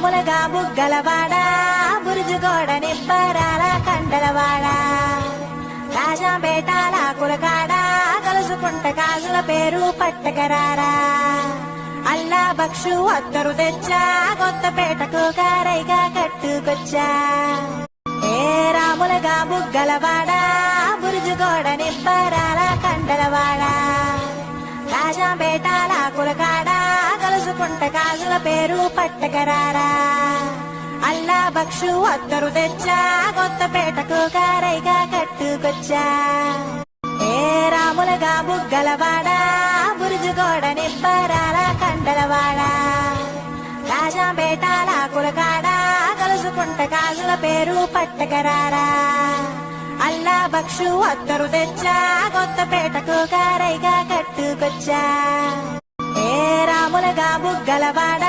రాములగా బుగ్గలవాడ బురుజుగోడ నిబ్బరాల కండలవాడ రాజాపేటాల కులకాడ కలుసుకుంట కాజుల పేరు పట్టకరారా అల్లా బక్షు అత్తరు తెచ్చా కొత్తపేటకు కారైగా కట్టుకొచ్చా ఏ రాములగా బుగ్గలవాడ బురుజుగోడ నిబ్బరాల కండలవాడ రాజాపేటాల కులకాడ కలుసుకుంట కాజుల పేరు పట్టకరారా అల్లా బక్షు అత్తరు తెచ్చా కొత్తపేటకు కారైగా కట్టుకొచ్చా ఏ రాములగా బుగ్గలవాడ బురుజుగోడ నిబ్బరాల కండలవాడ రాజాపేటాల కులకాడ కలుసుకుంట కాజుల పేరు పట్టకరారా అల్లా బక్షు అత్తరు తెచ్చా కొత్తపేటకు కారైగా కట్టుకొచ్చా ఏ రాములగా బుగ్గలవాడ